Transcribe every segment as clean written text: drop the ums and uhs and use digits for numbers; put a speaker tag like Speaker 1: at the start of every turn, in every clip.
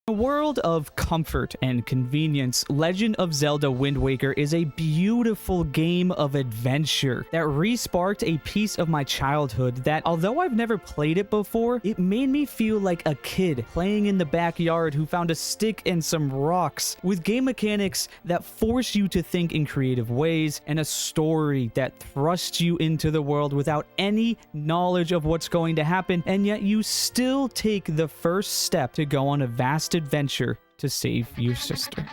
Speaker 1: A world of comfort and convenience, Legend of Zelda Wind Waker is a beautiful game of adventure that re-sparked a piece of my childhood that, although I've never played it before, it made me feel like a kid playing in the backyard who found a stick and some rocks, with game mechanics that force you to think in creative ways and a story that thrusts you into the world without any knowledge of what's going to happen, and yet you still take the first step to go on a vast adventure to save your sister.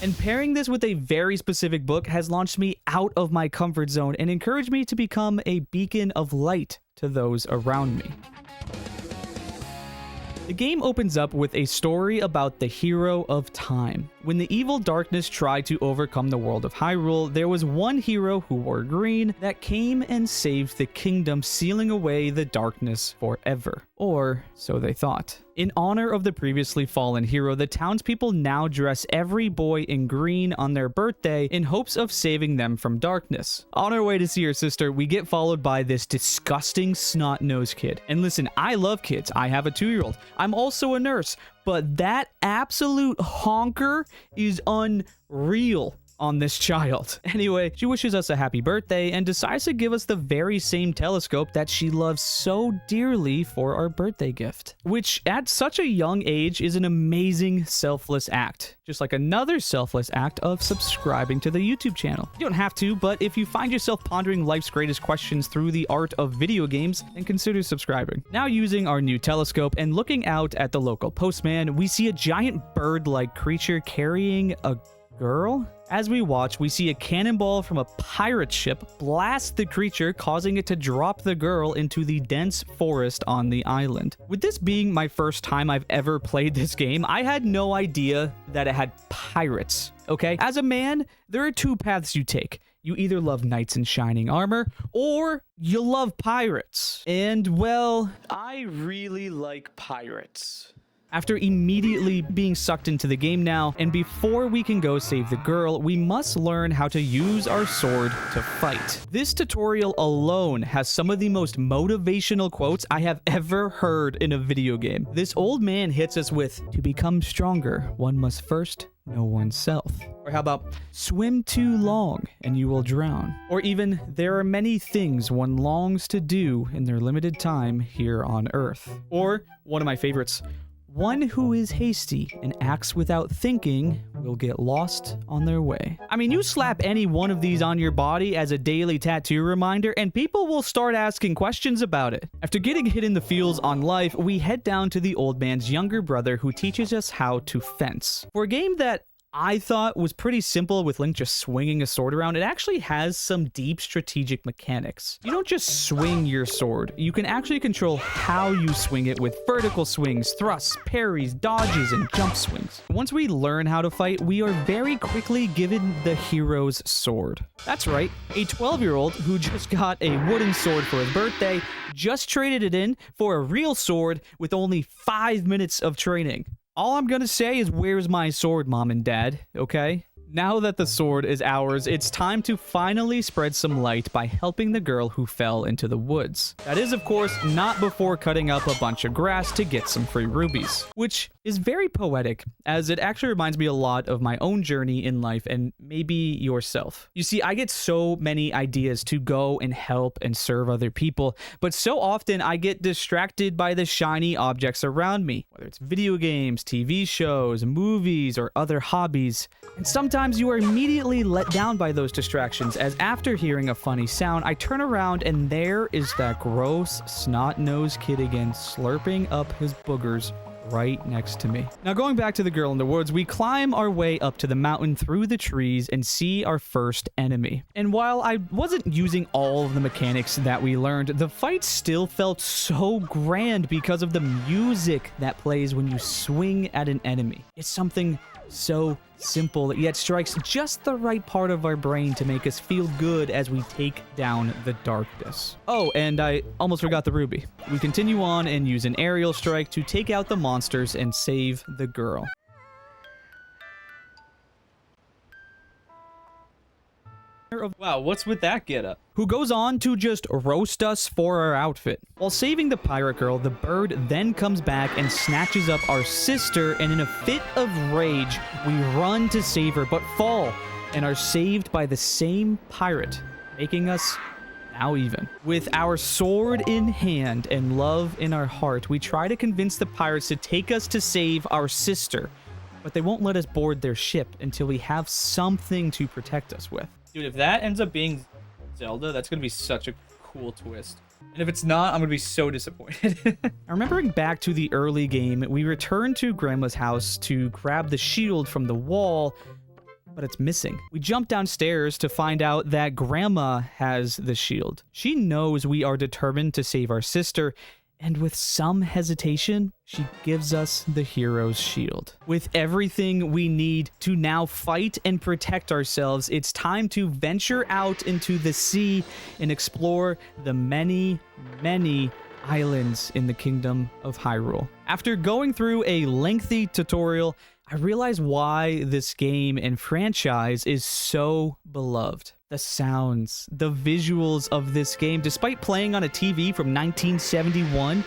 Speaker 1: And pairing this with a very specific book has launched me out of my comfort zone and encouraged me to become a beacon of light to those around me. The game opens up with a story about the hero of time. When the evil darkness tried to overcome the world of Hyrule, there was one hero who wore green that came and saved the kingdom, sealing away the darkness forever. Or so they thought. In honor of the previously fallen hero, the townspeople now dress every boy in green on their birthday in hopes of saving them from darkness. On our way to see her sister, we get followed by this disgusting snot-nosed kid. And listen, I love kids. I have a 2-year-old. I'm also a nurse. But that absolute honker is unreal on this child. Anyway, she wishes us a happy birthday and decides to give us the very same telescope that she loves so dearly for our birthday gift, which at such a young age is an amazing selfless act, just like another selfless act of subscribing to the YouTube channel. You don't have to, but if you find yourself pondering life's greatest questions through the art of video games, then consider subscribing. Now, using our new telescope and looking out at the local postman, we see a giant bird-like creature carrying a girl? As we watch, we see a cannonball from a pirate ship blast the creature, causing it to drop the girl into the dense forest on the island. With this being my first time I've ever played this game, I had no idea that it had pirates, okay? As a man, there are two paths you take. You either love knights in shining armor, or you love pirates. And, well, I really like pirates. After immediately being sucked into the game now, and before we can go save the girl, we must learn how to use our sword to fight. This tutorial alone has some of the most motivational quotes I have ever heard in a video game. This old man hits us with, "To become stronger, one must first know oneself." Or how about, "Swim too long and you will drown." Or even, "There are many things one longs to do in their limited time here on Earth." Or, one of my favorites, "One who is hasty and acts without thinking will get lost on their way." I mean, you slap any one of these on your body as a daily tattoo reminder, and people will start asking questions about it. After getting hit in the feels on life, we head down to the old man's younger brother who teaches us how to fence. For a game that I thought was pretty simple with Link just swinging a sword around, it actually has some deep strategic mechanics. You don't just swing your sword, you can actually control how you swing it with vertical swings, thrusts, parries, dodges, and jump swings. Once we learn how to fight, we are very quickly given the hero's sword. That's right, a 12-year-old who just got a wooden sword for his birthday just traded it in for a real sword with only 5 minutes of training. All I'm gonna say is, where's my sword, Mom and Dad, okay? Now that the sword is ours, it's time to finally spread some light by helping the girl who fell into the woods. That is, of course, not before cutting up a bunch of grass to get some free rubies, which is very poetic, as it actually reminds me a lot of my own journey in life and maybe yourself. You see, I get so many ideas to go and help and serve other people, but so often I get distracted by the shiny objects around me, whether it's video games, TV shows, movies, or other hobbies. And sometimes you are immediately let down by those distractions, as after hearing a funny sound, I turn around and there is that gross, snot-nosed kid again, slurping up his boogers right next to me. Now, going back to the girl in the woods, we climb our way up to the mountain through the trees and see our first enemy. And while I wasn't using all of the mechanics that we learned, the fight still felt so grand because of the music that plays when you swing at an enemy. It's something So simple, yet strikes just the right part of our brain to make us feel good as we take down the darkness. Oh, and I almost forgot the ruby. We continue on and use an aerial strike to take out the monsters and save the girl. Wow, what's with that getup? Who goes on to just roast us for our outfit. While saving the pirate girl, the bird then comes back and snatches up our sister, and in a fit of rage, we run to save her, but fall and are saved by the same pirate, making us now even. With our sword in hand and love in our heart, we try to convince the pirates to take us to save our sister, but they won't let us board their ship until we have something to protect us with. Dude, if that ends up being Zelda, that's going to be such a cool twist. And if it's not, I'm going to be so disappointed. Remembering back to the early game, we returned to Grandma's house to grab the shield from the wall, but it's missing. We jump downstairs to find out that Grandma has the shield. She knows we are determined to save our sister, and with some hesitation, she gives us the hero's shield. With everything we need to now fight and protect ourselves, it's time to venture out into the sea and explore the many, many islands in the Kingdom of Hyrule. After going through a lengthy tutorial, I realize why this game and franchise is so beloved. The sounds, the visuals of this game, despite playing on a TV from 1971,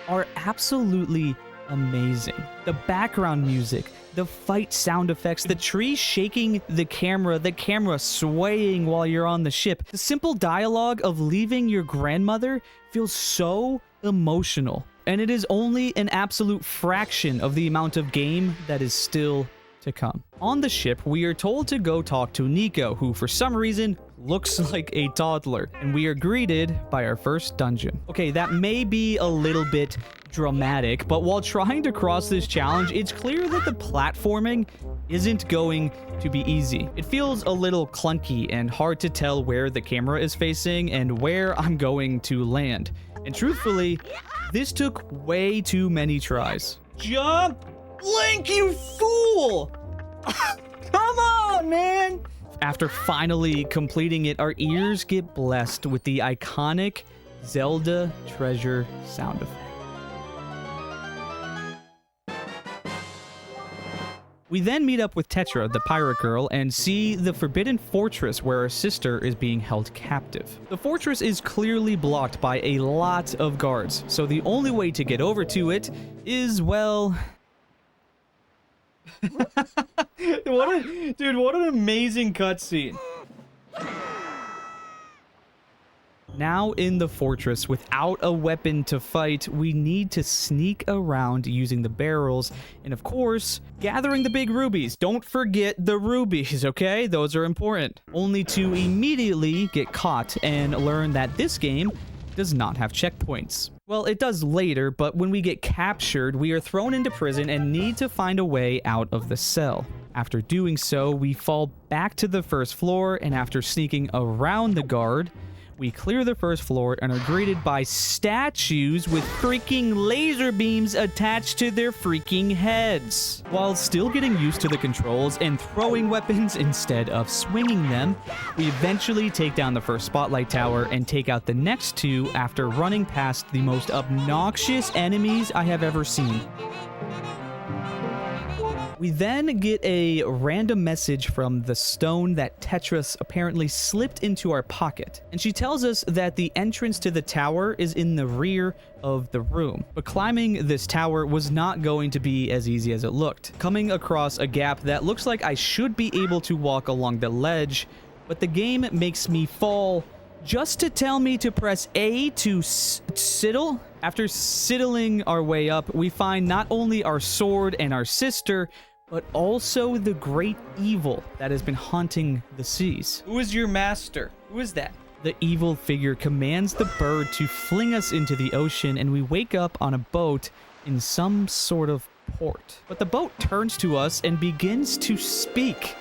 Speaker 1: are absolutely amazing. The background music, the fight sound effects, the tree shaking the camera swaying while you're on the ship. The simple dialogue of leaving your grandmother feels so emotional. And it is only an absolute fraction of the amount of game that is still to come. On the ship, we are told to go talk to Nico, who for some reason looks like a toddler, and we are greeted by our first dungeon. Okay, that may be a little bit dramatic, but while trying to cross this challenge, it's clear that the platforming isn't going to be easy. It feels a little clunky and hard to tell where the camera is facing and where I'm going to land. And truthfully, this took way too many tries. Jump! Link, you fool! Come on, man! After finally completing it, our ears get blessed with the iconic Zelda treasure sound effect. We then meet up with Tetra, the pirate girl, and see the forbidden fortress where our sister is being held captive. The fortress is clearly blocked by a lot of guards, so the only way to get over to it is, well... what an amazing cutscene. Now in the fortress, without a weapon to fight, we need to sneak around using the barrels, and of course, gathering the big rubies. Don't forget the rubies, okay? Those are important. Only to immediately get caught and learn that this game does not have checkpoints. Well, it does later, but when we get captured, we are thrown into prison and need to find a way out of the cell. After doing so, we fall back to the first floor, and after sneaking around the guard, we clear the first floor and are greeted by statues with freaking laser beams attached to their freaking heads. While still getting used to the controls and throwing weapons instead of swinging them, we eventually take down the first spotlight tower and take out the next two after running past the most obnoxious enemies I have ever seen. We then get a random message from the stone that Tetris apparently slipped into our pocket, and she tells us that the entrance to the tower is in the rear of the room. But climbing this tower was not going to be as easy as it looked. Coming across a gap that looks like I should be able to walk along the ledge, but the game makes me fall just to tell me to press A to sidle. After sidling our way up, we find not only our sword and our sister, but also the great evil that has been haunting the seas. Who is your master? Who is that? The evil figure commands the bird to fling us into the ocean, and we wake up on a boat in some sort of port. But the boat turns to us and begins to speak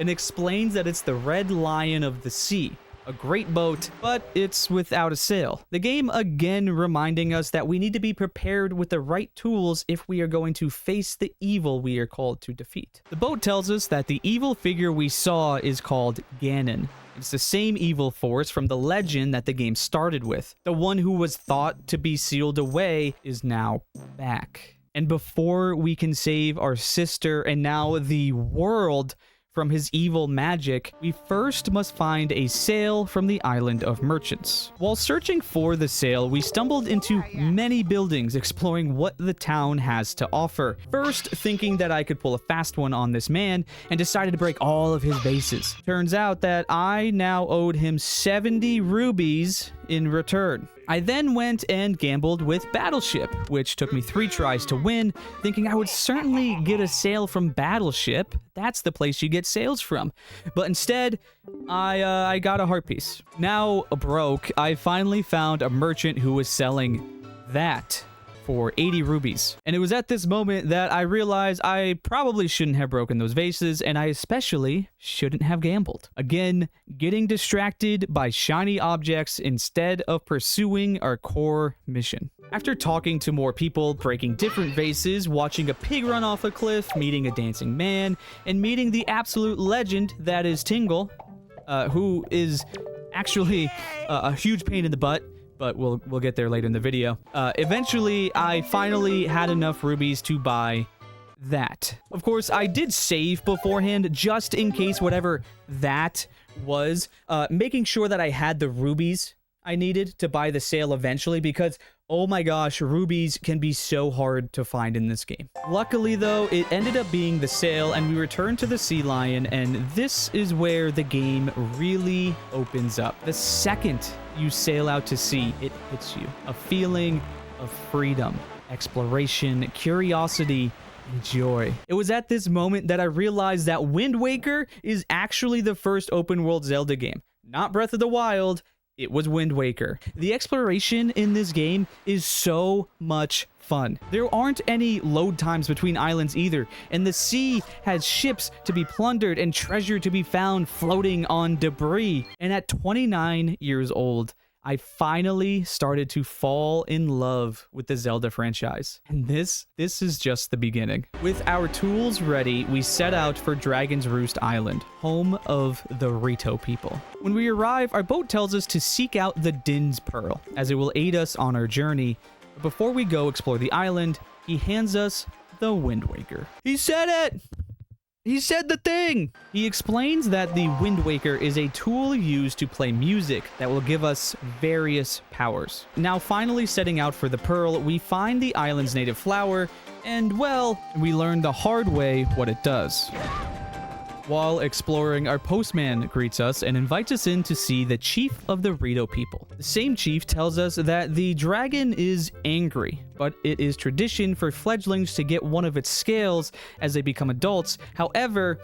Speaker 1: and explains that it's the Red Lion of the Sea. A great boat, but it's without a sail. The game again reminding us that we need to be prepared with the right tools if we are going to face the evil we are called to defeat. The boat tells us that the evil figure we saw is called Ganon. It's the same evil force from the legend that the game started with. The one who was thought to be sealed away is now back. And before we can save our sister and now the world from his evil magic, we first must find a sail from the island of merchants. While searching for the sail, we stumbled into many buildings exploring what the town has to offer. First, thinking that I could pull a fast one on this man, and decided to break all of his bases. Turns out that I now owed him 70 rubies in return. I then went and gambled with Battleship, which took me 3 tries to win, thinking I would certainly get a sail from Battleship. That's the place you get sails from. But instead, I got a heart piece. Now broke, I finally found a merchant who was selling that for 80 rubies. And it was at this moment that I realized I probably shouldn't have broken those vases, and I especially shouldn't have gambled. Again, getting distracted by shiny objects instead of pursuing our core mission. After talking to more people, breaking different vases, watching a pig run off a cliff, meeting a dancing man, and meeting the absolute legend that is Tingle, who is actually a huge pain in the butt, but we'll get there later in the video. Eventually, I finally had enough rubies to buy that. Of course, I did save beforehand just in case whatever that was, making sure that I had the rubies I needed to buy the sail eventually, because oh my gosh, rubies can be so hard to find in this game. Luckily though, it ended up being the sail, and we returned to the Sea Lion, and this is where the game really opens up. The second you sail out to sea, it hits you. A feeling of freedom, exploration, curiosity, and joy. It was at this moment that I realized that Wind Waker is actually the first open world Zelda game. Not Breath of the Wild, it was Wind Waker. The exploration in this game is so much fun. There aren't any load times between islands either, and the sea has ships to be plundered and treasure to be found floating on debris. And at 29 years old, I finally started to fall in love with the Zelda franchise. And this is just the beginning. With our tools ready, we set out for Dragon's Roost Island, home of the Rito people. When we arrive, our boat tells us to seek out the Din's Pearl, as it will aid us on our journey. But before we go explore the island, he hands us the Wind Waker. He said it! He said the thing! He explains that the Wind Waker is a tool used to play music that will give us various powers. Now finally setting out for the Pearl, we find the island's native flower, and well, we learn the hard way what it does. While exploring, our postman greets us and invites us in to see the chief of the Rito people. The same chief tells us that the dragon is angry, but it is tradition for fledglings to get one of its scales as they become adults. However,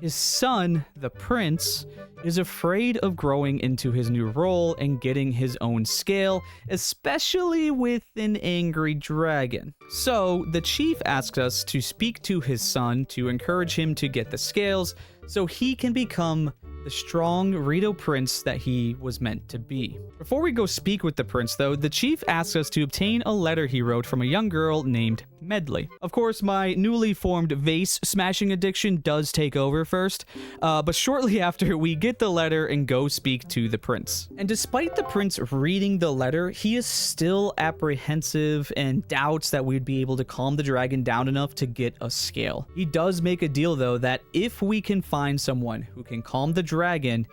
Speaker 1: his son, the prince, is afraid of growing into his new role and getting his own scale, especially with an angry dragon. So, the chief asks us to speak to his son to encourage him to get the scales so he can become the strong Rito prince that he was meant to be. Before we go speak with the prince though, the chief asks us to obtain a letter he wrote from a young girl named Medley. Of course, my newly formed vase smashing addiction does take over first, but shortly after we get the letter and go speak to the prince. And despite the prince reading the letter, he is still apprehensive and doubts that we'd be able to calm the dragon down enough to get a scale. He does make a deal though that if we can find someone who can calm the dragon,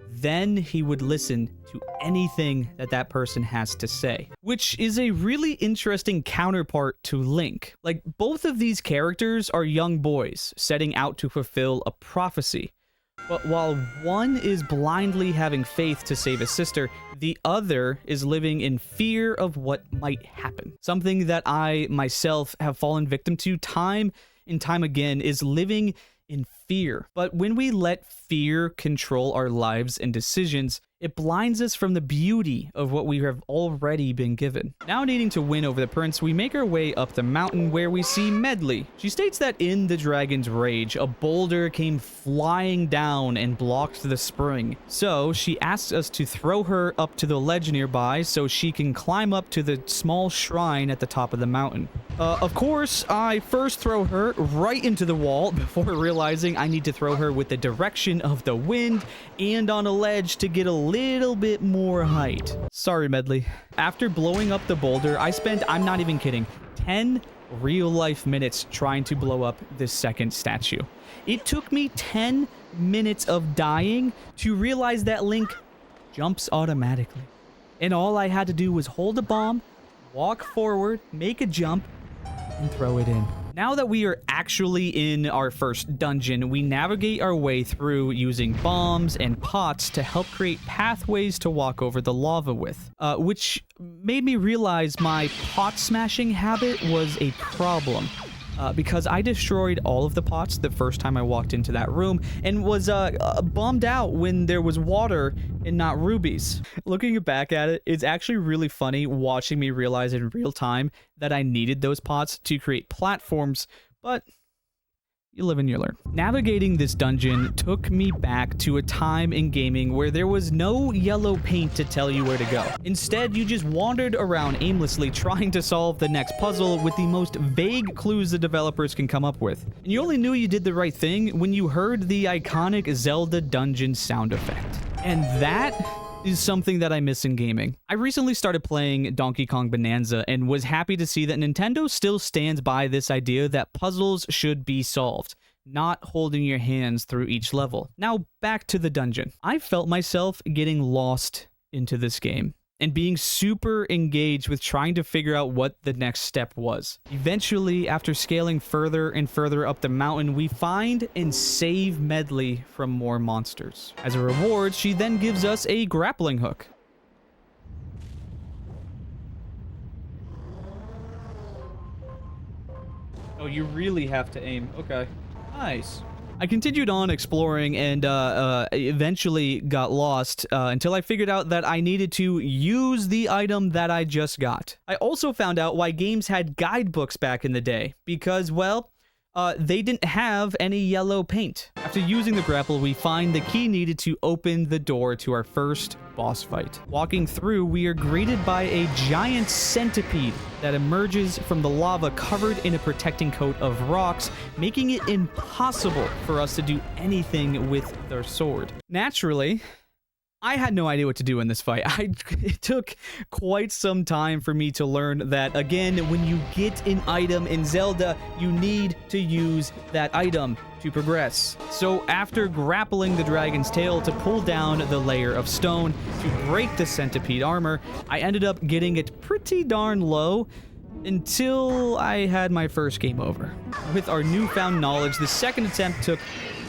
Speaker 1: then he would listen to anything that that person has to say, which is a really interesting counterpart to Link. Like, both of these characters are young boys setting out to fulfill a prophecy. But while one is blindly having faith to save his sister, the other is living in fear of what might happen. Something that I myself have fallen victim to time and time again is living in fear. But when we let fear control our lives and decisions, It blinds us from the beauty of what we have already been given. Now needing to win over the prince, we make our way up the mountain where we see Medley. She states that in the dragon's rage, a boulder came flying down and blocked the spring. So she asks us to throw her up to the ledge nearby so she can climb up to the small shrine at the top of the mountain. Of course, I first throw her right into the wall before realizing I need to throw her with the direction of the wind and on a ledge to get a little bit more height. Sorry, Medley. After blowing up the boulder, I spent, I'm not even kidding, 10 real-life minutes trying to blow up this second statue. It took me 10 minutes of dying to realize that Link jumps automatically. And all I had to do was hold a bomb, walk forward, make a jump, and throw it in. Now that we are actually in our first dungeon, we navigate our way through using bombs and pots to help create pathways to walk over the lava with, which made me realize my pot smashing habit was a problem. Because I destroyed all of the pots the first time I walked into that room and was bummed out when there was water and not rubies. Looking back at it, it's actually really funny watching me realize in real time that I needed those pots to create platforms, but you live and you learn. Navigating this dungeon took me back to a time in gaming where there was no yellow paint to tell you where to go. Instead, you just wandered around aimlessly trying to solve the next puzzle with the most vague clues the developers can come up with. And you only knew you did the right thing when you heard the iconic Zelda dungeon sound effect. And that is something that I miss in gaming. I recently started playing Donkey Kong Bonanza and was happy to see that Nintendo still stands by this idea that puzzles should be solved, not holding your hands through each level. Now back to the dungeon. I felt myself getting lost into this game and being super engaged with trying to figure out what the next step was. Eventually, after scaling further and further up the mountain, we find and save Medley from more monsters. As a reward, she then gives us a grappling hook. Oh, you really have to aim. Okay. Nice. I continued on exploring and eventually got lost until I figured out that I needed to use the item that I just got. I also found out why games had guidebooks back in the day, because, well, they didn't have any yellow paint. After using the grapple, we find the key needed to open the door to our first boss fight. Walking through, we are greeted by a giant centipede that emerges from the lava covered in a protecting coat of rocks, making it impossible for us to do anything with their sword. Naturally, I had no idea what to do in this fight. It took quite some time for me to learn that, again, when you get an item in Zelda, you need to use that item to progress. So after grappling the dragon's tail to pull down the layer of stone to break the centipede armor, I ended up getting it pretty darn low until I had my first game over. With our newfound knowledge, the second attempt took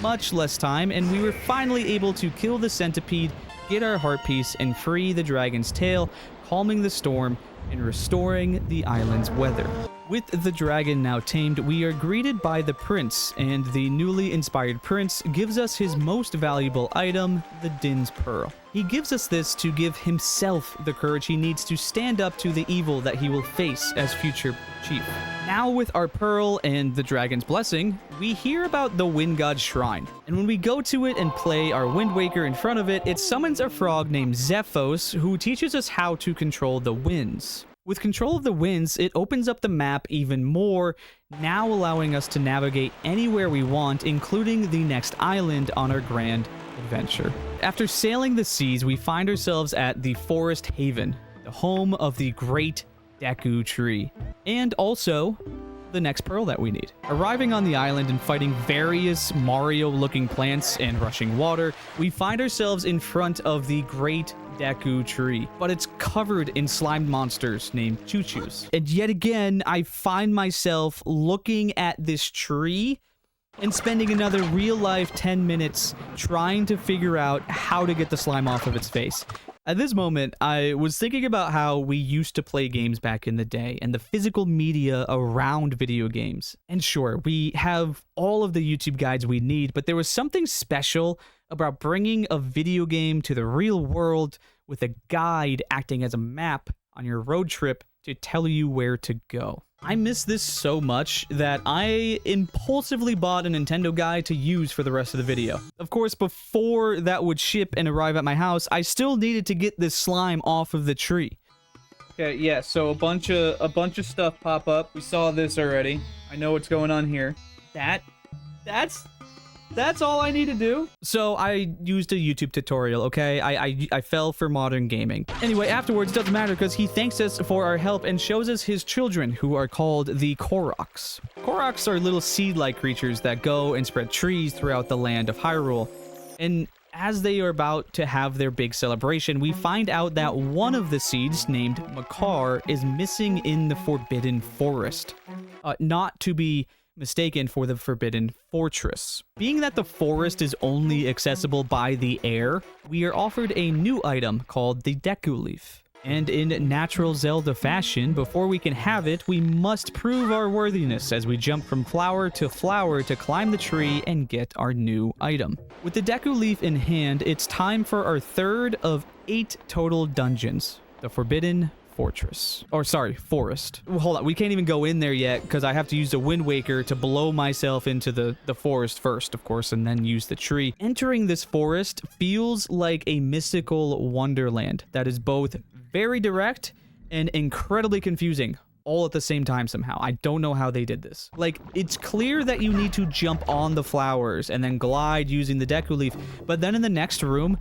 Speaker 1: much less time, and we were finally able to kill the centipede, get our heart piece, and free the dragon's tail, calming the storm and restoring the island's weather. With the dragon now tamed, we are greeted by the prince, and the newly inspired prince gives us his most valuable item, the Din's Pearl. He gives us this to give himself the courage he needs to stand up to the evil that he will face as future chief. Now with our pearl and the dragon's blessing, we hear about the Wind God's Shrine. And when we go to it and play our Wind Waker in front of it, it summons a frog named Zephos who teaches us how to control the winds. With control of the winds, it opens up the map even more, now allowing us to navigate anywhere we want, including the next island on our grand adventure. After sailing the seas, we find ourselves at the Forest Haven, the home of the Great Deku Tree, and also the next pearl that we need. Arriving on the island and fighting various Mario-looking plants and rushing water, we find ourselves in front of the Great Deku Tree, but it's covered in slimed monsters named Choo-Choos. And yet again, I find myself looking at this tree and spending another real-life 10 minutes trying to figure out how to get the slime off of its face. At this moment, I was thinking about how we used to play games back in the day and the physical media around video games. And sure, we have all of the YouTube guides we need, but there was something special about bringing a video game to the real world with a guide acting as a map on your road trip to tell you where to go. I miss this so much that I impulsively bought a Nintendo guide to use for the rest of the video. Of course, before that would ship and arrive at my house, I still needed to get this slime off of the tree. Okay, yeah, so a bunch of stuff pop up. We saw this already. I know what's going on here. That's all I need to do. So I used a YouTube tutorial, okay? I fell for modern gaming. Anyway, afterwards, doesn't matter because he thanks us for our help and shows us his children, who are called the Koroks. Koroks are little seed-like creatures that go and spread trees throughout the land of Hyrule. And as they are about to have their big celebration, we find out that one of the seeds, named Makar, is missing in the Forbidden Forest. Not to be mistaken for the Forbidden Fortress. Being that the forest is only accessible by the air, we are offered a new item called the Deku Leaf. And in natural Zelda fashion, before we can have it, we must prove our worthiness as we jump from flower to climb the tree and get our new item. With the Deku Leaf in hand, it's time for our third of 8 total dungeons, the Forbidden Fortress. Or sorry, forest. Hold on, we can't even go in there yet because I have to use the Wind Waker to blow myself into the forest first, of course, and then use the tree. Entering this forest feels like a mystical wonderland that is both very direct and incredibly confusing all at the same time somehow. I don't know how they did this. Like, it's clear that you need to jump on the flowers and then glide using the Deku Leaf, but then in the next room,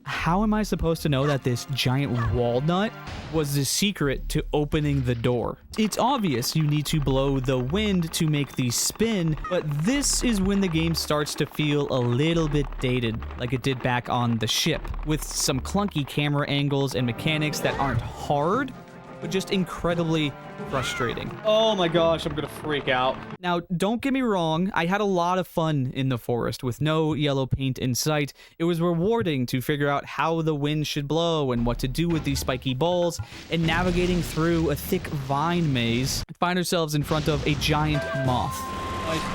Speaker 1: how am I supposed to know that this giant walnut was the secret to opening the door? It's obvious you need to blow the wind to make these spin, but this is when the game starts to feel a little bit dated, like it did back on the ship, with some clunky camera angles and mechanics that aren't hard, but just incredibly frustrating. Oh my gosh, I'm gonna freak out. Now, don't get me wrong, I had a lot of fun in the forest with no yellow paint in sight. It was rewarding to figure out how the wind should blow and what to do with these spiky balls, and navigating through a thick vine maze, find ourselves in front of a giant moth.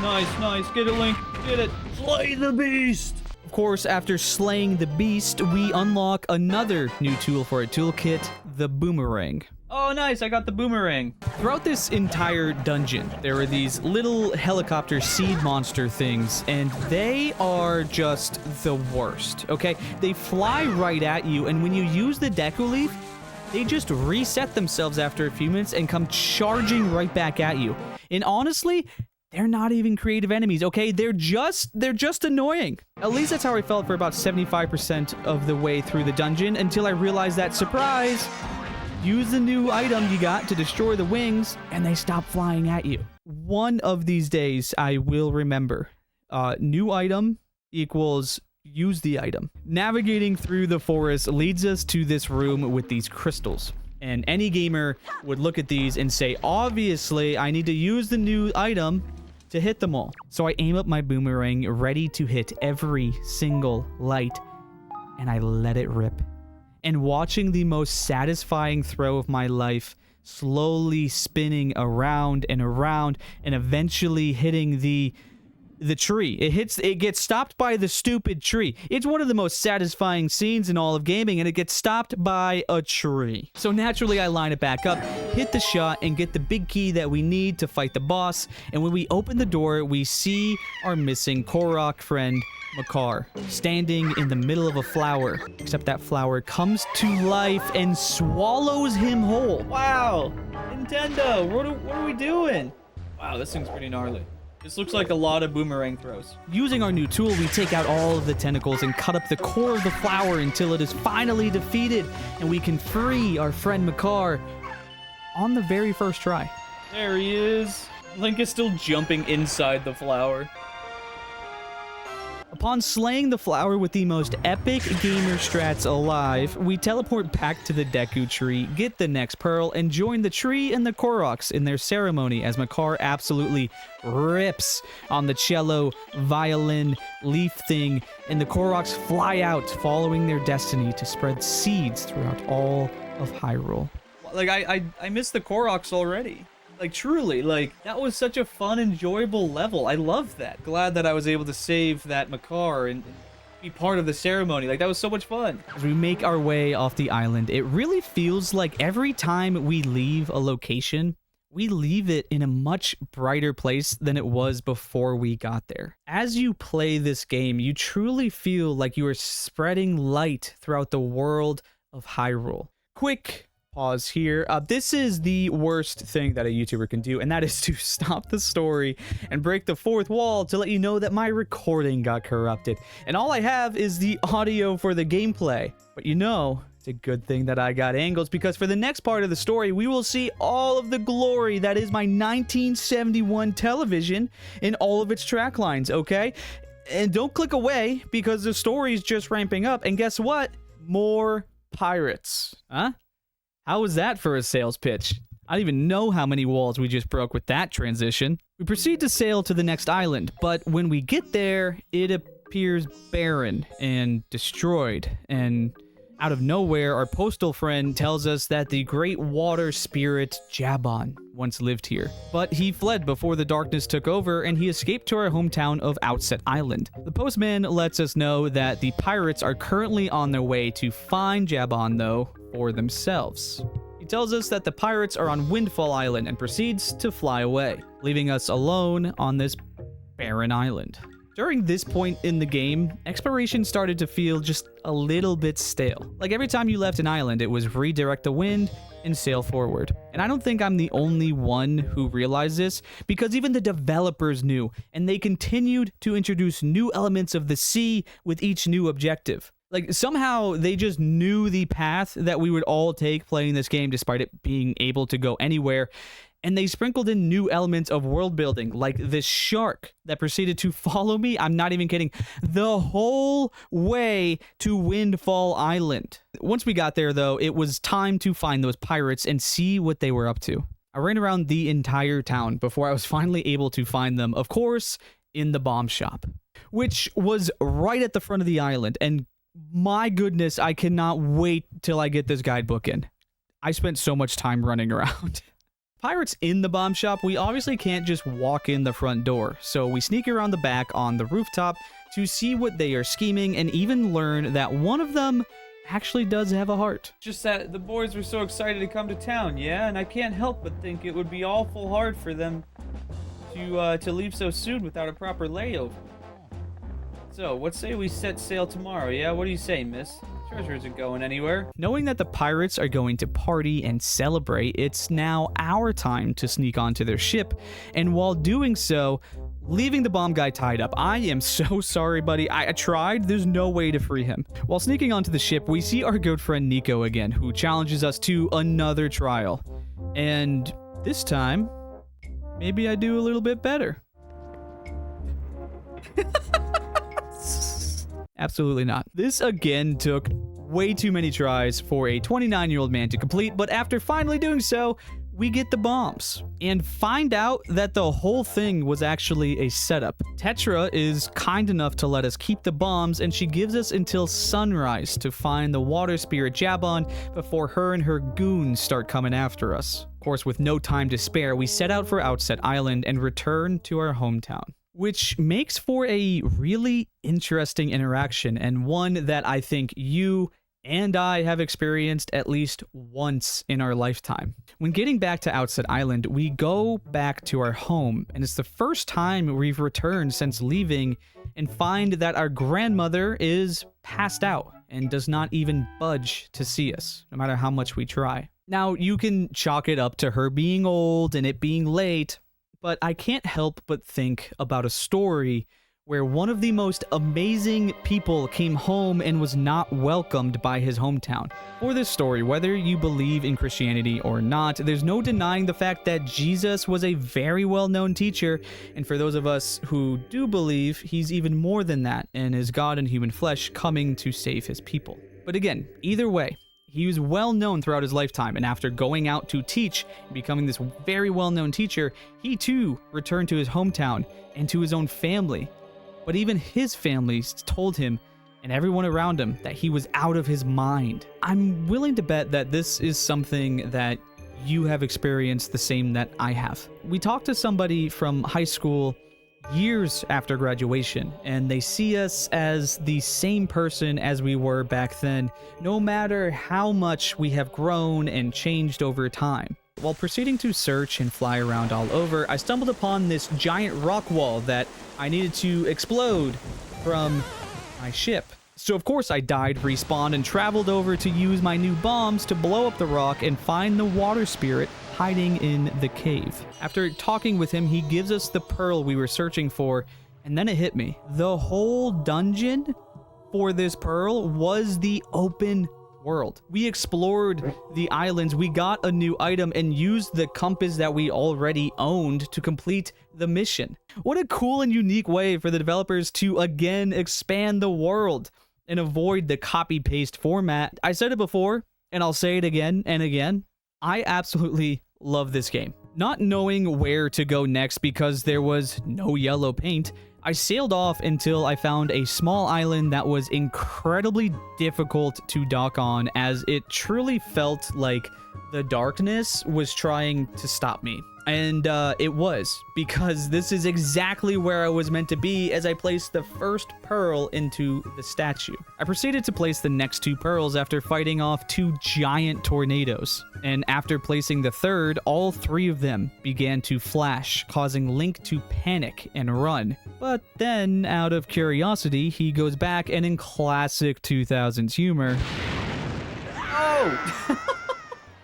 Speaker 1: Nice. Get it, Link. Get it. Slay the beast! Of course, after slaying the beast, we unlock another new tool for our toolkit, the boomerang. Oh, nice, I got the boomerang. Throughout this entire dungeon, there are these little helicopter seed monster things, and they are just the worst, okay? They fly right at you, and when you use the Deku Leaf, they just reset themselves after a few minutes and come charging right back at you. And honestly, they're not even creative enemies, okay? They're just annoying. At least that's how I felt for about 75% of the way through the dungeon, until I realized that, surprise, use the new item you got to destroy the wings, and they stop flying at you. One of these days, I will remember. New item equals use the item. Navigating through the forest leads us to this room with these crystals. And any gamer would look at these and say, obviously, I need to use the new item to hit them all. So I aim up my boomerang, ready to hit every single light, and I let it rip. And watching the most satisfying throw of my life, slowly spinning around and around, and eventually hitting the tree. It gets stopped by the stupid tree. It's one of the most satisfying scenes in all of gaming, and it gets stopped by a tree. So naturally, I line it back up, hit the shot, and get the big key that we need to fight the boss. And when we open the door, we see our missing Korok friend, Makar, standing in the middle of a flower, except that flower comes to life and swallows him whole. Wow, Nintendo, what are we doing? Wow, this thing's pretty gnarly. This looks like a lot of boomerang throws. Using our new tool, we take out all of the tentacles and cut up the core of the flower until it is finally defeated, and we can free our friend Makar on the very first try. There he is. Link is still jumping inside the flower. Upon slaying the flower with the most epic gamer strats alive, we teleport back to the Deku tree, get the next pearl, and join the tree and the Koroks in their ceremony as Makar absolutely rips on the cello, violin, leaf thing, and the Koroks fly out, following their destiny to spread seeds throughout all of Hyrule. Like, I miss the Koroks already. Like, truly, like, that was such a fun, enjoyable level. I loved that. Glad that I was able to save that Makar and be part of the ceremony. Like, that was so much fun. As we make our way off the island, it really feels like every time we leave a location, we leave it in a much brighter place than it was before we got there. As you play this game, you truly feel like you are spreading light throughout the world of Hyrule. Quick pause here. This is the worst thing that a YouTuber can do, and that is to stop the story and break the fourth wall to let you know that my recording got corrupted. And all I have is the audio for the gameplay. But you know, it's a good thing that I got angles, because for the next part of the story, we will see all of the glory that is my 1971 television in all of its track lines, okay? And don't click away, because the story is just ramping up. And guess what? More pirates. Huh? How was that for a sales pitch? I don't even know how many walls we just broke with that transition. We proceed to sail to the next island, but when we get there, it appears barren and destroyed, and out of nowhere, our postal friend tells us that the great water spirit Jabon once lived here. But he fled before the darkness took over, and he escaped to our hometown of Outset Island. The postman lets us know that the pirates are currently on their way to find Jabon, though, for themselves. He tells us that the pirates are on Windfall Island and proceeds to fly away, leaving us alone on this barren island. During this point in the game, exploration started to feel just a little bit stale. Like every time you left an island, it was redirect the wind and sail forward. And I don't think I'm the only one who realized this, because even the developers knew, and they continued to introduce new elements of the sea with each new objective. Like, somehow they just knew the path that we would all take playing this game, despite it being able to go anywhere. And they sprinkled in new elements of world building, like this shark that proceeded to follow me, I'm not even kidding, the whole way to Windfall Island. Once we got there, though, it was time to find those pirates and see what they were up to. I ran around the entire town before I was finally able to find them, of course, in the bomb shop, which was right at the front of the island. And my goodness, I cannot wait till I get this guidebook in. I spent so much time running around. Pirates in the bomb shop, we obviously can't just walk in the front door, so we sneak around the back on the rooftop to see what they are scheming, and even learn that one of them actually does have a heart. Just that the boys were so excited to come to town, yeah, and I can't help but think it would be awful hard for them to leave so soon without a proper layover. So, what say we set sail tomorrow, yeah? What do you say, miss? Treasure isn't going anywhere. Knowing that the pirates are going to party and celebrate, it's now our time to sneak onto their ship, and while doing so, leaving the bomb guy tied up. I am so sorry, buddy. I tried. There's no way to free him. While sneaking onto the ship, we see our good friend Nico again, who challenges us to another trial. And this time, maybe I do a little bit better. Absolutely not. This again took way too many tries for a 29-year-old man to complete, but after finally doing so, we get the bombs and find out that the whole thing was actually a setup. Tetra is kind enough to let us keep the bombs, and she gives us until sunrise to find the water spirit Jabon before her and her goons start coming after us. Of course, with no time to spare, we set out for Outset Island and return to our hometown, which makes for a really interesting interaction, and one that I think you and I have experienced at least once in our lifetime. When getting back to Outset Island, we go back to our home, and it's the first time we've returned since leaving, and find that our grandmother is passed out and does not even budge to see us, no matter how much we try. Now, you can chalk it up to her being old and it being late, but I can't help but think about a story where one of the most amazing people came home and was not welcomed by his hometown. For this story, whether you believe in Christianity or not, there's no denying the fact that Jesus was a very well-known teacher, and for those of us who do believe, he's even more than that, and is God in human flesh coming to save his people. But again, either way, he was well known throughout his lifetime, and after going out to teach and becoming this very well-known teacher, he too returned to his hometown and to his own family. But even his family told him and everyone around him that he was out of his mind. I'm willing to bet that this is something that you have experienced the same that I have. We talked to somebody from high school years after graduation, and they see us as the same person as we were back then, no matter how much we have grown and changed over time. While proceeding to search and fly around all over, I stumbled upon this giant rock wall that I needed to explode from my ship. So of course I died, respawned, and traveled over to use my new bombs to blow up the rock and find the water spirit hiding in the cave. After talking with him, he gives us the pearl we were searching for, and then it hit me. The whole dungeon for this pearl was the open world. We explored the islands, we got a new item, and used the compass that we already owned to complete the mission. What a cool and unique way for the developers to again expand the world and avoid the copy-paste format. I said it before, and I'll say it again and again. I absolutely love this game. Not knowing where to go next because there was no yellow paint, I sailed off until I found a small island that was incredibly difficult to dock on, as it truly felt like the darkness was trying to stop me. And it was, because this is exactly where I was meant to be as I placed the first pearl into the statue. I proceeded to place the next two pearls after fighting off two giant tornadoes. And after placing the third, all three of them began to flash, causing Link to panic and run. But then, out of curiosity, he goes back and in classic 2000s humor... Oh!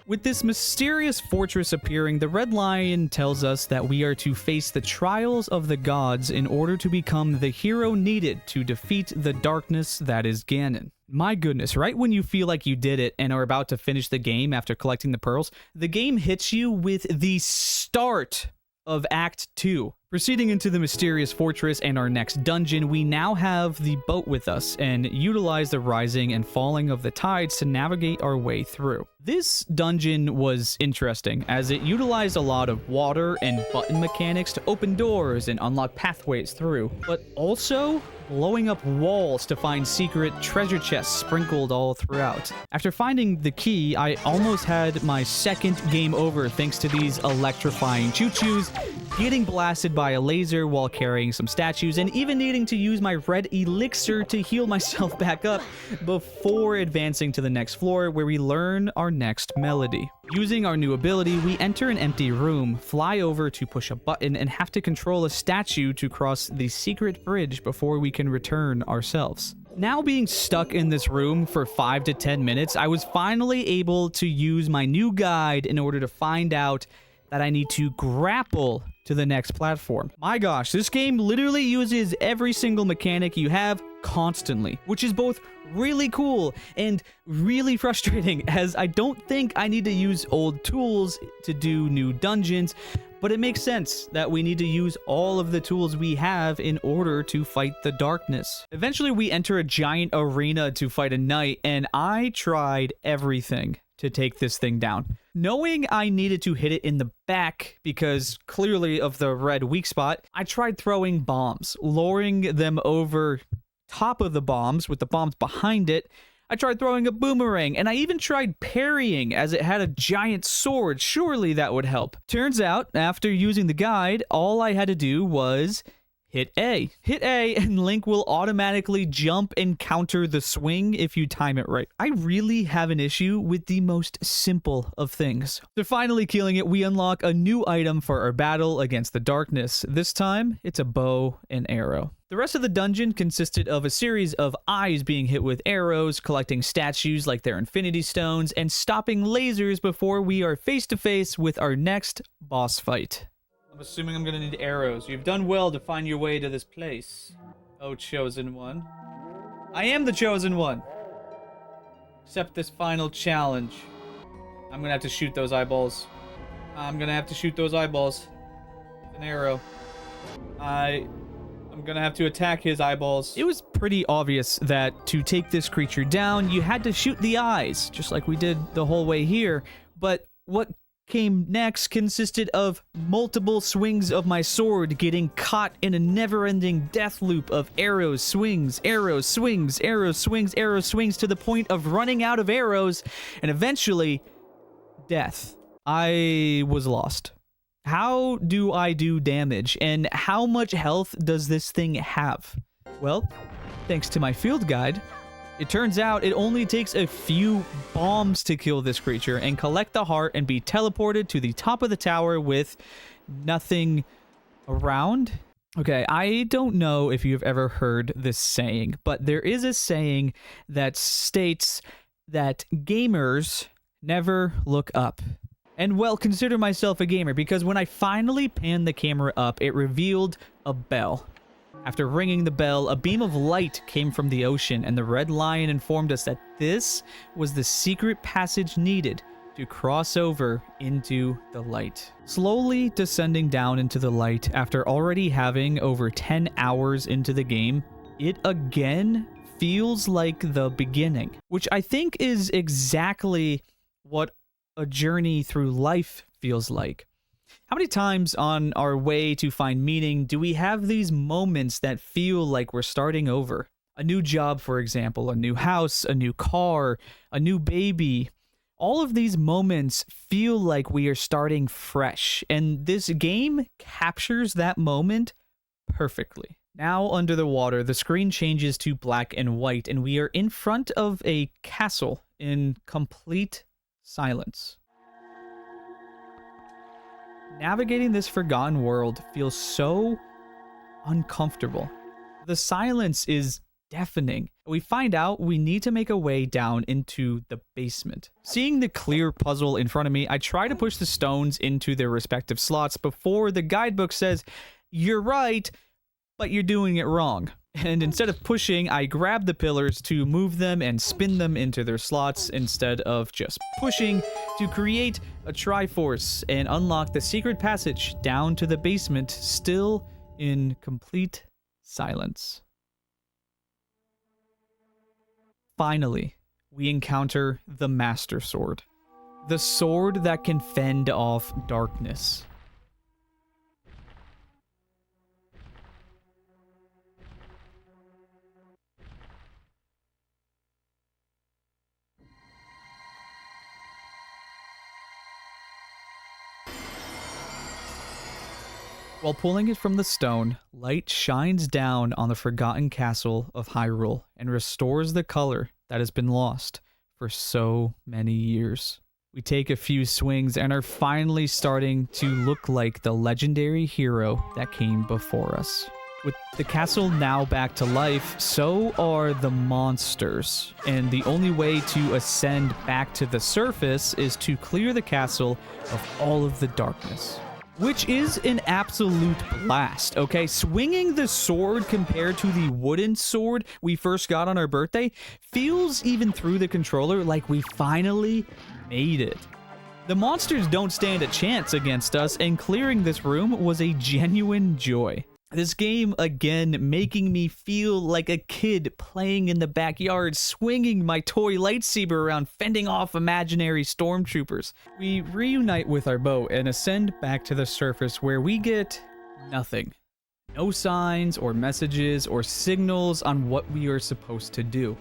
Speaker 1: With this mysterious fortress appearing, the Red Lion tells us that we are to face the trials of the gods in order to become the hero needed to defeat the darkness that is Ganon. My goodness, right when you feel like you did it and are about to finish the game after collecting the pearls, the game hits you with the start of Act 2. Proceeding into the mysterious fortress and our next dungeon, we now have the boat with us and utilize the rising and falling of the tides to navigate our way through. This dungeon was interesting as it utilized a lot of water and button mechanics to open doors and unlock pathways through, but also blowing up walls to find secret treasure chests sprinkled all throughout. After finding the key, I almost had my second game over thanks to these electrifying choo-choos, getting blasted by a laser while carrying some statues, and even needing to use my red elixir to heal myself back up before advancing to the next floor where we learn our next melody. Using our new ability, we enter an empty room, fly over to push a button, and have to control a statue to cross the secret bridge before we can return ourselves. Now being stuck in this room for 5 to 10 minutes, I was finally able to use my new guide in order to find out that I need to grapple to the next platform. My gosh, this game literally uses every single mechanic you have constantly, which is both really cool and really frustrating, as I don't think I need to use old tools to do new dungeons, but it makes sense that we need to use all of the tools we have in order to fight the darkness. Eventually, we enter a giant arena to fight a knight, and I tried everything to take this thing down. Knowing I needed to hit it in the back because clearly of the red weak spot, I tried throwing bombs, lowering them over top of the bombs with the bombs behind it. I tried throwing a boomerang, and I even tried parrying as it had a giant sword. Surely that would help. Turns out, after using the guide, all I had to do was hit A. Hit A, and Link will automatically jump and counter the swing if you time it right. I really have an issue with the most simple of things. After finally killing it, we unlock a new item for our battle against the darkness. This time, it's a bow and arrow. The rest of the dungeon consisted of a series of eyes being hit with arrows, collecting statues like their infinity stones, and stopping lasers before we are face to face with our next boss fight. I'm assuming I'm gonna need arrows. You've done well to find your way to this place. Oh, chosen one. I am the chosen one. Accept this final challenge. I'm gonna have to shoot those eyeballs. I'm gonna have to shoot those eyeballs with an arrow. I'm gonna have to attack his eyeballs. It was pretty obvious that to take this creature down, you had to shoot the eyes, just like we did the whole way here. But what came next consisted of multiple swings of my sword getting caught in a never-ending death loop of arrows, swings, arrows, swings, arrows, swings, arrows, swings, to the point of running out of arrows, and eventually, death. I was lost. How do I do damage, and how much health does this thing have? Well, thanks to my field guide, it turns out it only takes a few bombs to kill this creature and collect the heart and be teleported to the top of the tower with nothing around. Okay, I don't know if you've ever heard this saying, but there is a saying that states that gamers never look up. And well, consider myself a gamer, because when I finally panned the camera up, it revealed a bell. After ringing the bell, a beam of light came from the ocean, and the red lion informed us that this was the secret passage needed to cross over into the light. Slowly descending down into the light after already having over 10 hours into the game, it again feels like the beginning, which I think is exactly what a journey through life feels like. How many times on our way to find meaning do we have these moments that feel like we're starting over? A new job, for example, a new house, a new car, a new baby. All of these moments feel like we are starting fresh, and this game captures that moment perfectly. Now under the water, the screen changes to black and white, and we are in front of a castle in complete silence. Navigating this forgotten world feels so uncomfortable. The silence is deafening. We find out we need to make a way down into the basement. Seeing the clear puzzle in front of me, I try to push the stones into their respective slots before the guidebook says, "You're right, but you're doing it wrong." And instead of pushing, I grab the pillars to move them and spin them into their slots instead of just pushing to create a Triforce and unlock the secret passage down to the basement, still in complete silence. Finally, we encounter the Master Sword. The sword that can fend off darkness. While pulling it from the stone, light shines down on the forgotten castle of Hyrule and restores the color that has been lost for so many years. We take a few swings and are finally starting to look like the legendary hero that came before us. With the castle now back to life, so are the monsters, and the only way to ascend back to the surface is to clear the castle of all of the darkness. Which is an absolute blast, okay? Swinging the sword compared to the wooden sword we first got on our birthday feels, even through the controller, like we finally made it. The monsters don't stand a chance against us, and clearing this room was a genuine joy. This game, again, making me feel like a kid playing in the backyard, swinging my toy lightsaber around, fending off imaginary stormtroopers. We reunite with our bow and ascend back to the surface, where we get nothing. No signs or messages or signals on what we are supposed to do.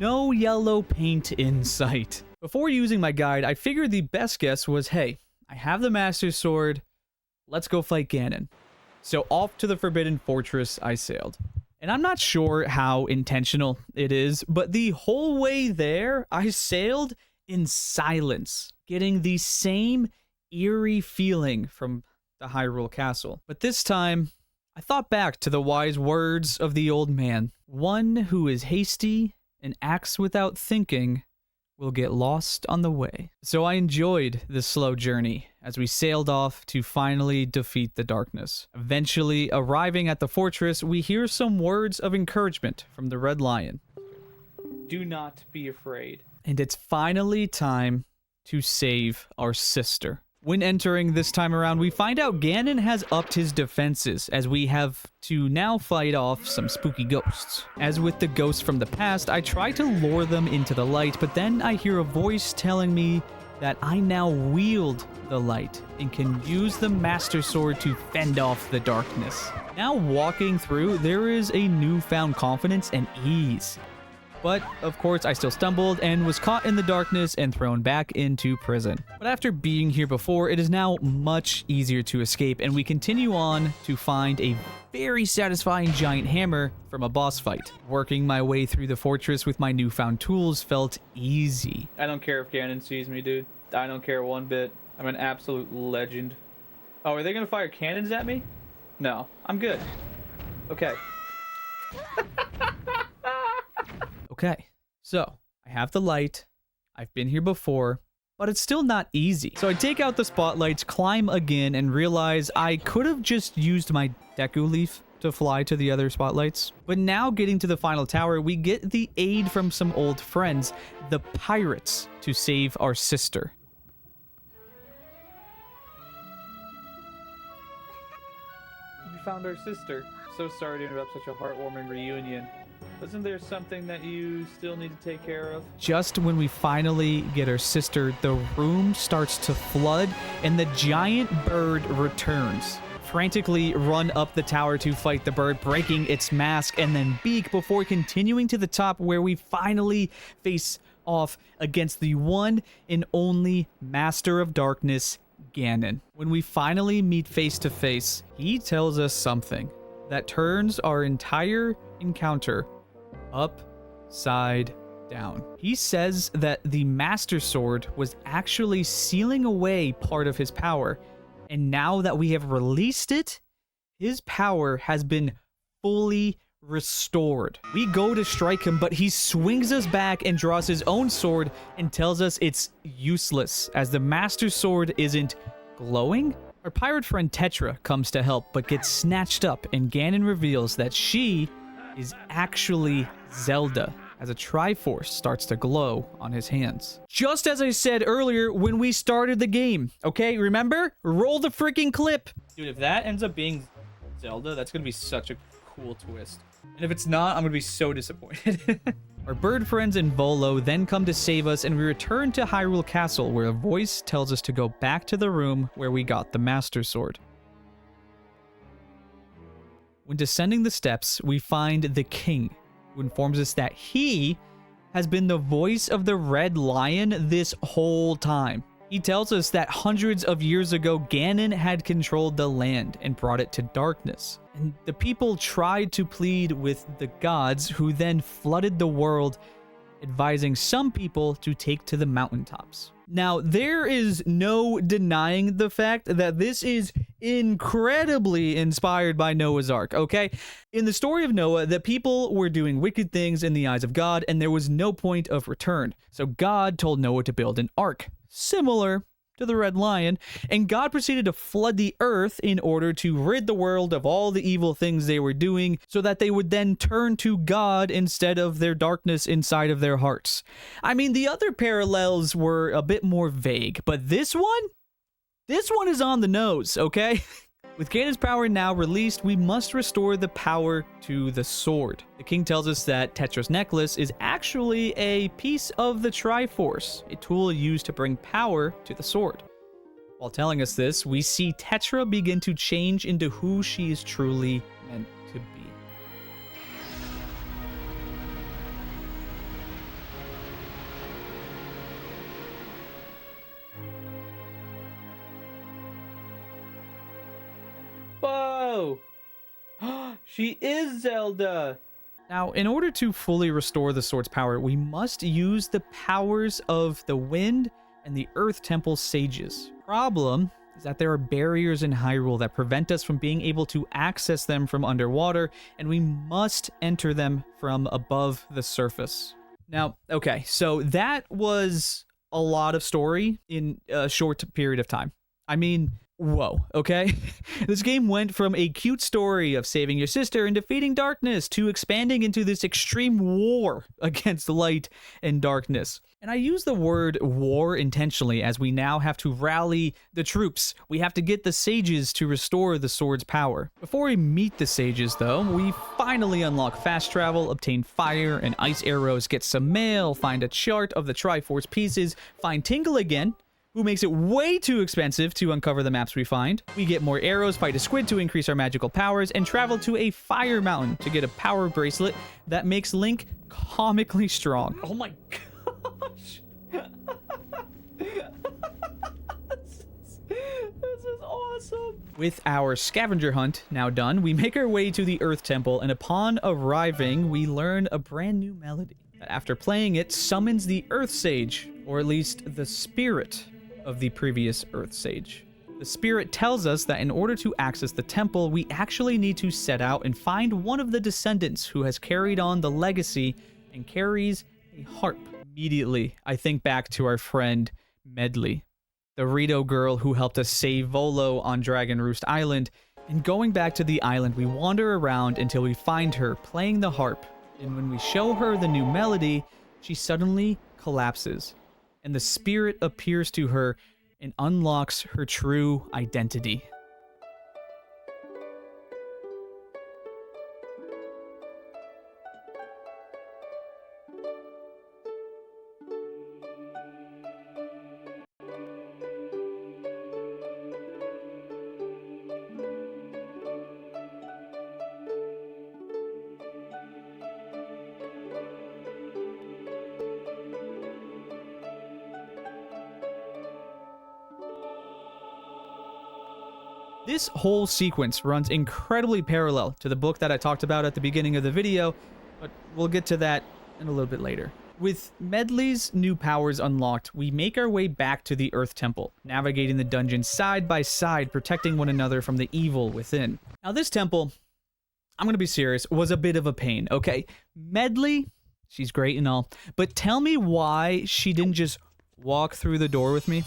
Speaker 1: No yellow paint in sight. Before using my guide, I figured the best guess was, hey, I have the Master Sword, let's go fight Ganon. So off to the Forbidden Fortress I sailed. And I'm not sure how intentional it is, but the whole way there, I sailed in silence, getting the same eerie feeling from the Hyrule Castle. But this time, I thought back to the wise words of the old man. One who is hasty and acts without thinking will get lost on the way. So I enjoyed this slow journey as we sailed off to finally defeat the darkness. Eventually arriving at the fortress, we hear some words of encouragement from the Red Lion. Do not be afraid. And it's finally time to save our sister. When entering this time around, we find out Ganon has upped his defenses, as we have to now fight off some spooky ghosts. As with the ghosts from the past, I try to lure them into the light, but then I hear a voice telling me that I now wield the light and can use the Master Sword to fend off the darkness. Now walking through, there is a newfound confidence and ease. But, of course, I still stumbled and was caught in the darkness and thrown back into prison. But after being here before, it is now much easier to escape, and we continue on to find a very satisfying giant hammer from a boss fight. Working my way through the fortress with my newfound tools felt easy. I don't care if Ganon sees me, dude. I don't care one bit. I'm an absolute legend. Oh, are they gonna fire cannons at me? No, I'm good. Okay. Okay, so I have the light, I've been here before, but it's still not easy. So I take out the spotlights, climb again, and realize I could have just used my Deku Leaf to fly to the other spotlights. But now getting to the final tower, we get the aid from some old friends, the pirates, to save our sister. We found our sister. So sorry to interrupt such a heartwarming reunion. Isn't there something that you still need to take care of? Just when we finally get our sister, the room starts to flood and the giant bird returns. Frantically run up the tower to fight the bird, breaking its mask and then beak before continuing to the top, where we finally face off against the one and only Master of Darkness, Ganon. When we finally meet face to face, he tells us something that turns our entire encounter upside down. He says that the Master Sword was actually sealing away part of his power, and now that we have released it, his power has been fully restored. We go to strike him, but he swings us back and draws his own sword and tells us it's useless, as the Master Sword isn't glowing. Our pirate friend Tetra comes to help, but gets snatched up, and Ganon reveals that she is actually Zelda, as a Triforce starts to glow on his hands. Just as I said earlier when we started the game, okay? Remember? Roll the freaking clip. Dude, if that ends up being Zelda, that's gonna be such a cool twist. And if it's not, I'm gonna be so disappointed. Our bird friends and Volo then come to save us, and we return to Hyrule Castle, where a voice tells us to go back to the room where we got the Master Sword. When descending the steps, we find the king, who informs us that he has been the voice of the Red Lion this whole time. He tells us that hundreds of years ago, Ganon had controlled the land and brought it to darkness. And the people tried to plead with the gods, who then flooded the world, advising some people to take to the mountaintops. Now, there is no denying the fact that this is incredibly inspired by Noah's Ark, okay? In the story of Noah, the people were doing wicked things in the eyes of God, and there was no point of return. So God told Noah to build an ark, similar to the Red Lion, and God proceeded to flood the earth in order to rid the world of all the evil things they were doing, so that they would then turn to God instead of their darkness inside of their hearts. I mean, the other parallels were a bit more vague, but this one is on the nose, okay? With Ganon's power now released, we must restore the power to the sword. The king tells us that Tetra's necklace is actually a piece of the Triforce, a tool used to bring power to the sword. While telling us this, we see Tetra begin to change into who she is truly meant to be. Whoa! She is Zelda! Now, in order to fully restore the sword's power, we must use the powers of the Wind and the Earth Temple sages. Problem is that there are barriers in Hyrule that prevent us from being able to access them from underwater, and we must enter them from above the surface. Now, okay, so that was a lot of story in a short period of time. I mean, whoa, okay? This game went from a cute story of saving your sister and defeating darkness to expanding into this extreme war against light and darkness. And I use the word war intentionally, as we now have to rally the troops. We have to get the sages to restore the sword's power. Before we meet the sages, though, we finally unlock fast travel, obtain fire and ice arrows, get some mail, find a chart of the Triforce pieces, find Tingle again, who makes it way too expensive to uncover the maps we find. We get more arrows, fight a squid to increase our magical powers, and travel to a fire mountain to get a power bracelet that makes Link comically strong. Oh my gosh. This is awesome. With our scavenger hunt now done, we make our way to the Earth Temple, and upon arriving, we learn a brand new melody that, after playing it, summons the Earth Sage, or at least the spirit of the previous Earth Sage. The spirit tells us that in order to access the temple, we actually need to set out and find one of the descendants who has carried on the legacy and carries a harp. Immediately, I think back to our friend Medley, the Rito girl who helped us save Volo on Dragon Roost Island. And going back to the island, we wander around until we find her playing the harp. And when we show her the new melody, she suddenly collapses, and the spirit appears to her and unlocks her true identity. This whole sequence runs incredibly parallel to the book that I talked about at the beginning of the video, but we'll get to that in a little bit later. With Medley's new powers unlocked, we make our way back to the Earth Temple, navigating the dungeon side by side, protecting one another from the evil within. Now this temple, I'm gonna be serious, was a bit of a pain, okay? Medley, she's great and all, but tell me why she didn't just walk through the door with me?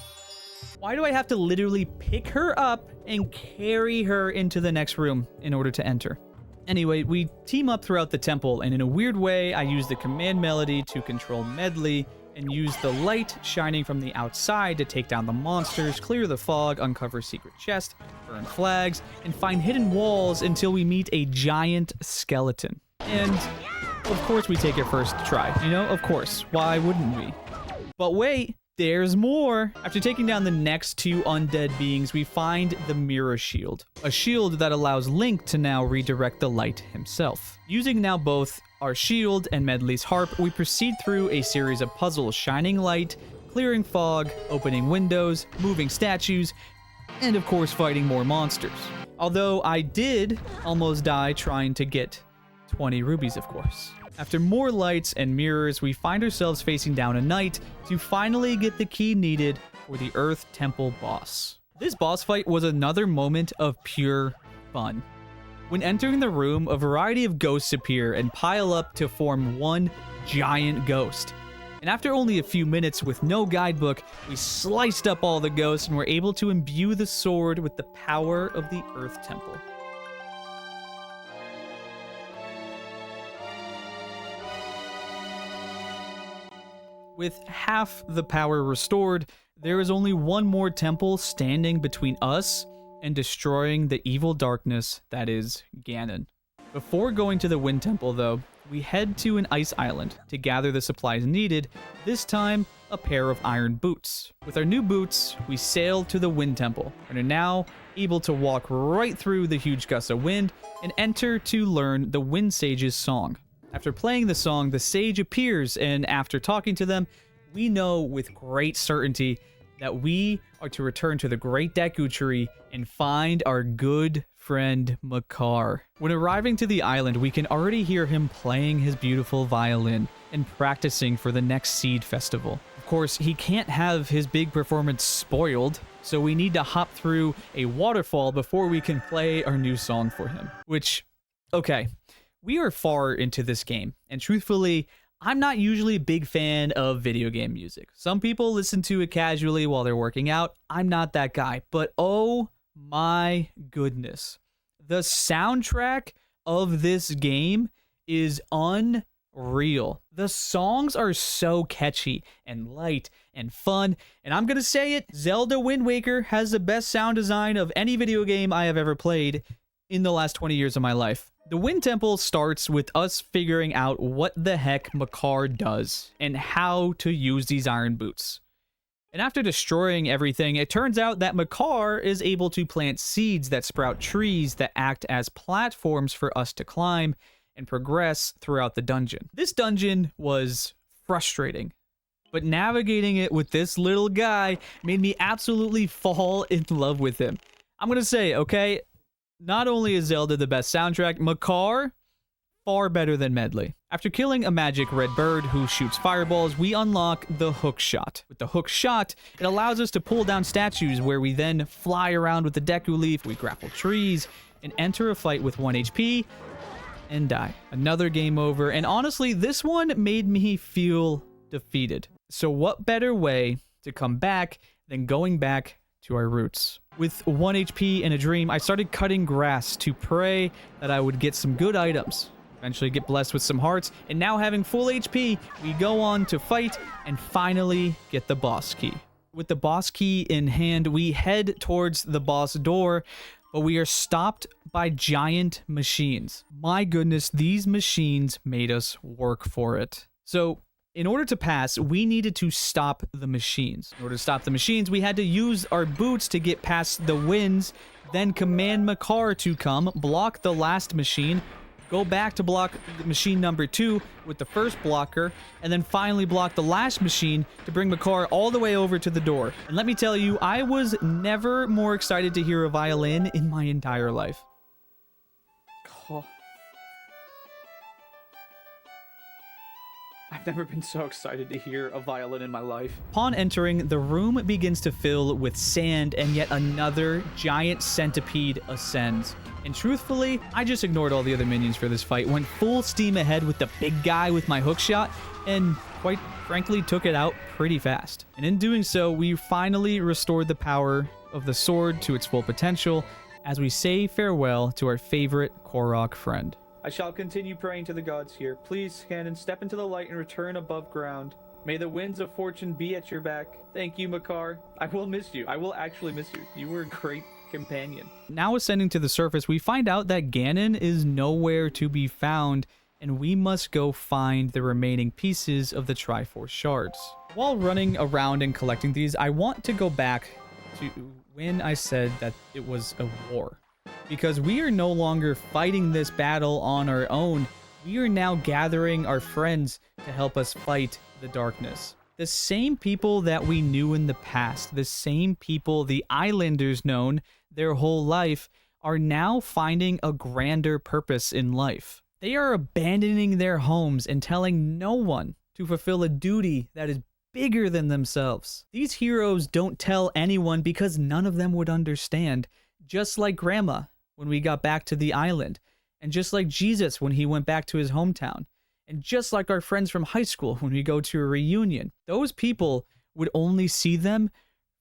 Speaker 1: Why do I have to literally pick her up and carry her into the next room in order to enter? Anyway, we team up throughout the temple, and in a weird way, I use the command melody to control Medley and use the light shining from the outside to take down the monsters, clear the fog, uncover secret chests, burn flags, and find hidden walls until we meet a giant skeleton. And of course we take it first try, you know, of course, why wouldn't we? But wait, there's more! After taking down the next two undead beings, we find the Mirror Shield, a shield that allows Link to now redirect the light himself. Using now both our shield and Medley's harp, we proceed through a series of puzzles, shining light, clearing fog, opening windows, moving statues, and of course fighting more monsters. Although I did almost die trying to get 20 rubies, of course. After more lights and mirrors, we find ourselves facing down a knight to finally get the key needed for the Earth Temple boss. This boss fight was another moment of pure fun. When entering the room, a variety of ghosts appear and pile up to form one giant ghost. And after only a few minutes with no guidebook, we sliced up all the ghosts and were able to imbue the sword with the power of the Earth Temple. With half the power restored, there is only one more temple standing between us and destroying the evil darkness that is Ganon. Before going to the Wind Temple, though, we head to an ice island to gather the supplies needed, this time a pair of iron boots. With our new boots, we sail to the Wind Temple and are now able to walk right through the huge gusts of wind and enter to learn the Wind Sage's song. After playing the song, the sage appears, and after talking to them, we know with great certainty that we are to return to the Great Deku Tree and find our good friend Makar. When arriving to the island, we can already hear him playing his beautiful violin and practicing for the next Seed Festival. Of course, he can't have his big performance spoiled, so we need to hop through a waterfall before we can play our new song for him. Which, okay. We are far into this game, and truthfully, I'm not usually a big fan of video game music. Some people listen to it casually while they're working out. I'm not that guy. But oh my goodness. The soundtrack of this game is unreal. The songs are so catchy and light and fun. And I'm going to say it, Zelda Wind Waker has the best sound design of any video game I have ever played in the last 20 years of my life. The Wind Temple starts with us figuring out what the heck Makar does and how to use these iron boots. And after destroying everything, it turns out that Makar is able to plant seeds that sprout trees that act as platforms for us to climb and progress throughout the dungeon. This dungeon was frustrating, but navigating it with this little guy made me absolutely fall in love with him. I'm gonna say, okay, not only is Zelda the best soundtrack, Makar, far better than Medley. After killing a magic red bird who shoots fireballs, we unlock the hook shot. With the hook shot, it allows us to pull down statues where we then fly around with the Deku Leaf, we grapple trees, and enter a fight with 1 HP, and die. Another game over, and honestly, this one made me feel defeated. So what better way to come back than going back to our roots? With 1 HP and a dream, I started cutting grass to pray that I would get some good items, eventually get blessed with some hearts, and now having full HP, we go on to fight and finally get the boss key. With the boss key in hand, we head towards the boss door, but we are stopped by giant machines. My goodness, these machines made us work for it. So, in order to pass, we needed to stop the machines. In order to stop the machines, we had to use our boots to get past the winds, then command Makar to come, block the last machine, go back to block machine number 2 with the first blocker, and then finally block the last machine to bring Makar all the way over to the door. And let me tell you, I was never more excited to hear a violin in my entire life. Oh. I've never been so excited to hear a violin in my life. Upon entering, the room begins to fill with sand, and yet another giant centipede ascends. And truthfully, I just ignored all the other minions for this fight, went full steam ahead with the big guy with my hook shot, and quite frankly took it out pretty fast. And in doing so, we finally restored the power of the sword to its full potential as we say farewell to our favorite Korok friend. I shall continue praying to the gods here. Please, Canon, step into the light and return above ground. May the winds of fortune be at your back. Thank you, Makar. I will miss you. I will actually miss you. You were a great companion. Now ascending to the surface, we find out that Ganon is nowhere to be found, and we must go find the remaining pieces of the Triforce shards. While running around and collecting these, I want to go back to when I said that it was a war. Because we are no longer fighting this battle on our own. We are now gathering our friends to help us fight the darkness. The same people that we knew in the past, the same people the islanders known their whole life, are now finding a grander purpose in life. They are abandoning their homes and telling no one to fulfill a duty that is bigger than themselves. These heroes don't tell anyone because none of them would understand, just like Grandma when we got back to the island, and just like Jesus when he went back to his hometown, and just like our friends from high school when we go to a reunion. Those people would only see them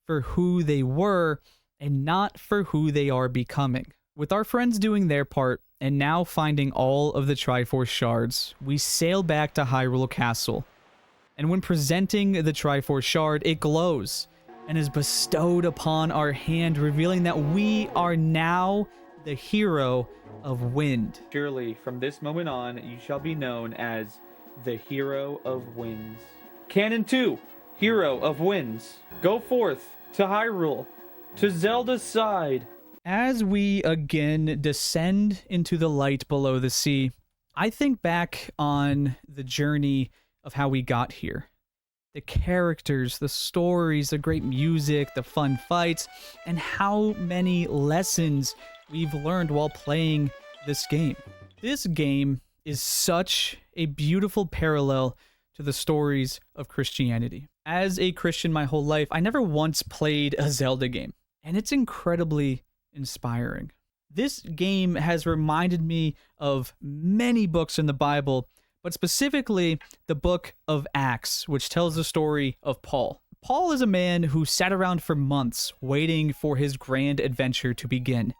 Speaker 1: for who they were and not for who they are becoming. With our friends doing their part and now finding all of the Triforce shards, we sail back to Hyrule Castle. And when presenting the Triforce shard, it glows and is bestowed upon our hand, revealing that we are now the hero of wind. Surely, from this moment on, you shall be known as the Hero of Winds. Canon 2, Hero of Winds. Go forth to Hyrule, to Zelda's side. As we again descend into the light below the sea, I think back on the journey of how we got here. The characters, the stories, the great music, the fun fights, and how many lessons we've learned while playing this game. This game is such a beautiful parallel to the stories of Christianity. As a Christian my whole life, I never once played a Zelda game, and it's incredibly inspiring. This game has reminded me of many books in the Bible, but specifically the book of Acts, which tells the story of Paul. Paul is a man who sat around for months waiting for his grand adventure to begin.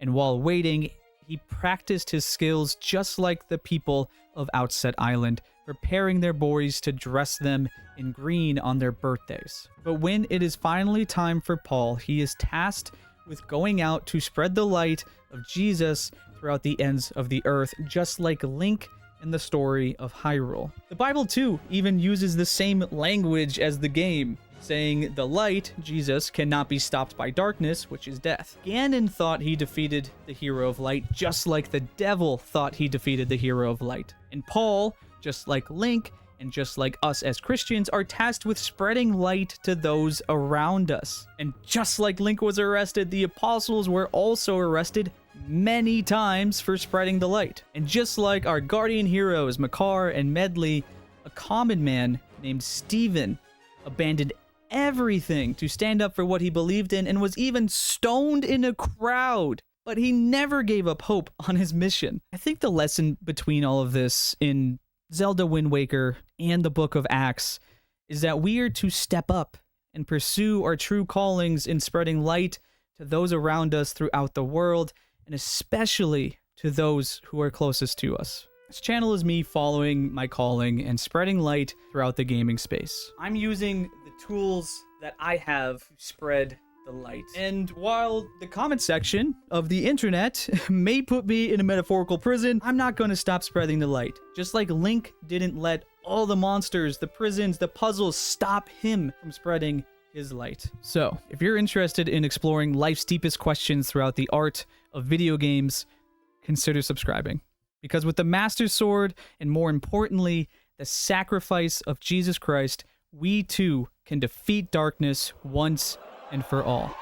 Speaker 1: And while waiting, he practiced his skills just like the people of Outset Island, preparing their boys to dress them in green on their birthdays. But when it is finally time for Paul, he is tasked with going out to spread the light of Jesus throughout the ends of the earth, just like Link in the story of Hyrule. The Bible, too, even uses the same language as the game, saying the light, Jesus, cannot be stopped by darkness, which is death. Ganon thought he defeated the hero of light, just like the devil thought he defeated the hero of light. And Paul, just like Link, and just like us as Christians, are tasked with spreading light to those around us. And just like Link was arrested, the apostles were also arrested many times for spreading the light. And just like our guardian heroes, Makar and Medley, a common man named Stephen abandoned everything to stand up for what he believed in and was even stoned in a crowd. But he never gave up hope on his mission. I think the lesson between all of this in Zelda Wind Waker and the Book of Acts is that we are to step up and pursue our true callings in spreading light to those around us throughout the world, and especially to those who are closest to us. This channel is me following my calling and spreading light throughout the gaming space. I'm using the tools that I have to spread the light. And while the comment section of the internet may put me in a metaphorical prison, I'm not going to stop spreading the light. Just like Link didn't let all the monsters, the prisons, the puzzles stop him from spreading his light. So, if you're interested in exploring life's deepest questions throughout the art of video games, consider subscribing. Because with the Master Sword, and more importantly, the sacrifice of Jesus Christ, we too can defeat darkness once and for all.